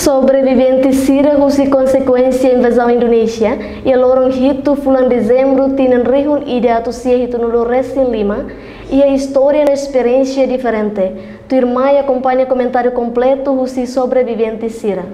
Sobreviventes sírios e consequência da invasão Indonésia e a lorong hito fulan dezembro tienen rihun ida atusia hito no Lores em Lima e a história na experiência diferente. Tu irmã acompanha comentário completo husi sobreviventes sírios.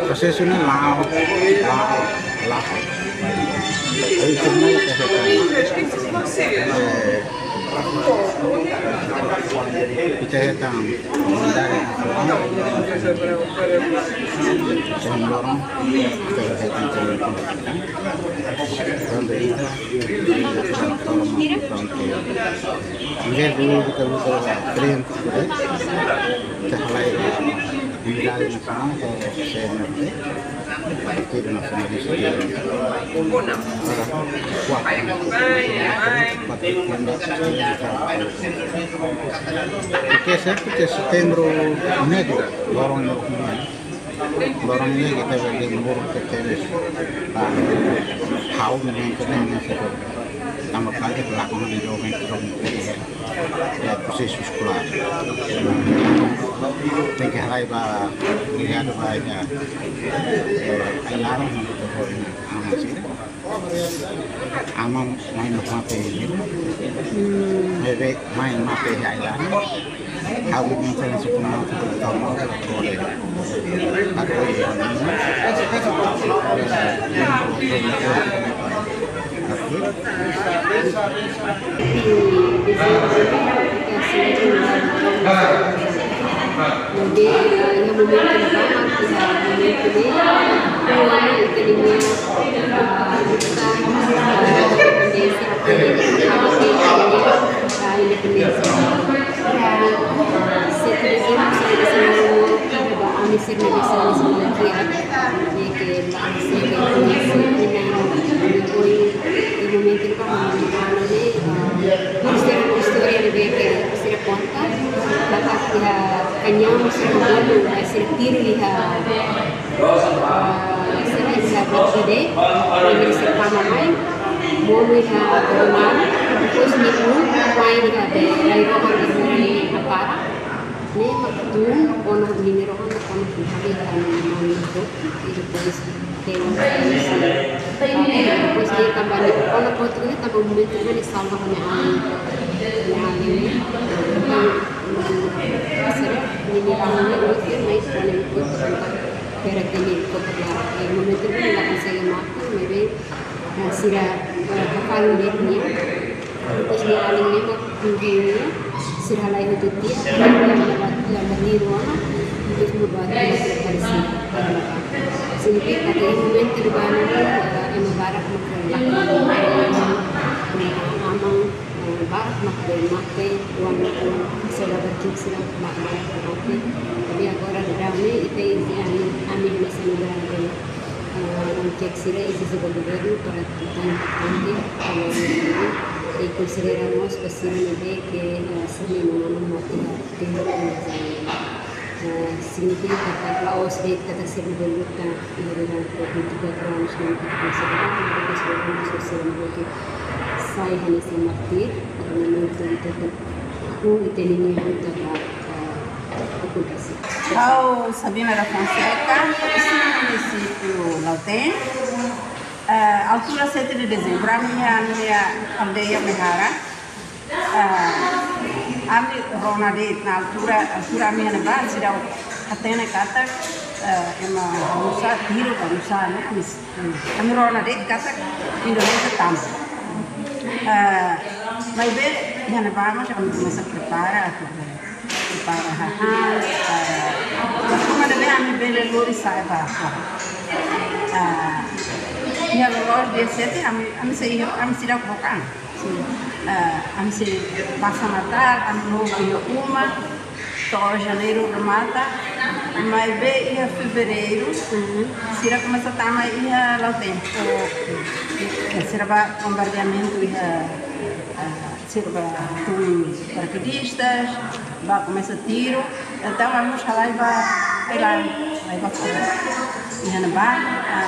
Prosesnya lama. Kita hitam dari dorong kita dulu kita keren cahaya wilayah nasional atau CNRT itu nasional di sini Oke, Setembro ini juga lorongnya kita bagi mur ke tenis tahu yang kena tambah kali belakang di dorong ya proses sekolah tiga hari bah lihat bahaya alarm amam main mati bebek main mati alarm aku misalnya sekolah tahun boleh consideramos posiblemente que sería una significa que la OSD está siendo devoluta y durante 24 años no está considerada porque es una sociedad que sai nesse martir no momento de aku itelinha muito acontece. Eu Sabina da Fonseca, município Lauten. Altura 7 de dezembro, a minha aldeia Mehara, a minha Ronade, na altura minha base, até na cata, é uma musa, tiro para musa, né? A minha Ronade, cata, Indonésia também. Mas bem, já na base, a gente começa a preparar hal, mas como ada bem a minha bela lori sai para ia loja dia 7, kami sedang bukan. Kami se passa Natal, ano novo ia uma, to janeiro remata, mas bem ia fevereiro, será começa a tama ia lá tempo. Será bombardeamento ia será com paraquedistas, vai começar tiro, então vamos lá e vai lá e vai fazer. Ia na barra,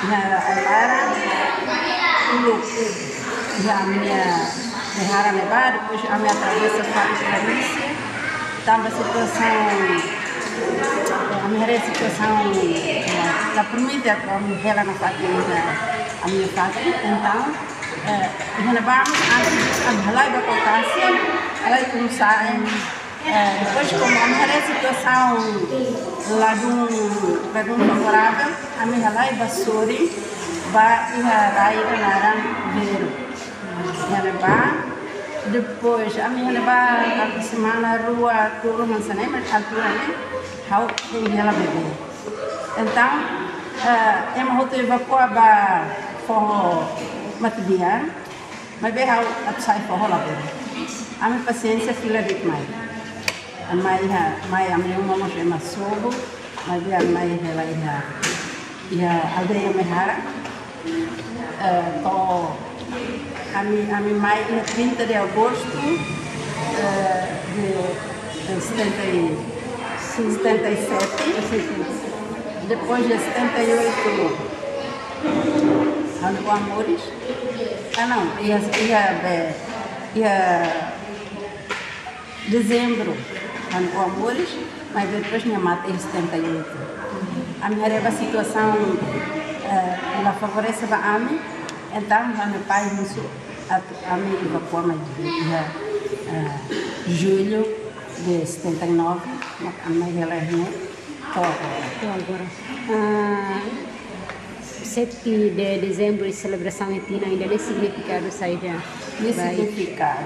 Alara, a minha derrara nevar, depois a minha travessa para a Rússia, estava a situação, da primeira que a minha ela não fazia a minha pátria, então, renovamos a lá da Caucásia, ela começar depois como a minha situação lá de um favorável, a minha lá é Bassuri, vai ir a depois a minha leva a semana rua turno mansané, mas altura né, how tem ela bebê. Então, é uma rota evacuar para for Matibian, mas bem how upside for rola bebê. A minha paciência fila de mais. A minha mama é mais sobo, mas bem a mãe ela ia aldeia Mehara. A minha mãe é 30 de agosto de 77, depois de 78, ano com Amores, ia dezembro, ano com Amores, mas depois minha mãe é 78. A minha situação ela favorece a mim. Então, meu pai a mim evacuou em julho de 79, a mãe ela é agora. 7 de dezembro de celebração etina ainda nem significado saída. Nem significado.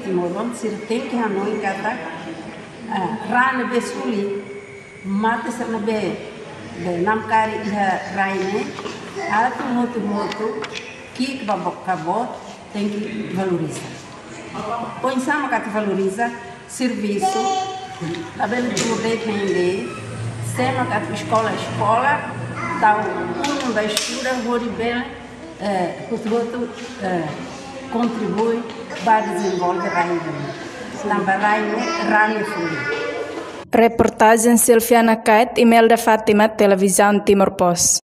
Timoron se tem que Hanoi kata rane besuli mate serna be namkari iha raine atu moto que acabou tem que valorizar. Põe sama que valoriza serviço, também tudo depende. Sema que escola dá um da estuda horrível, contribui para desenvolver a Reportagem Silviana Kait, Imelda Fatima, Televisão Timor Post.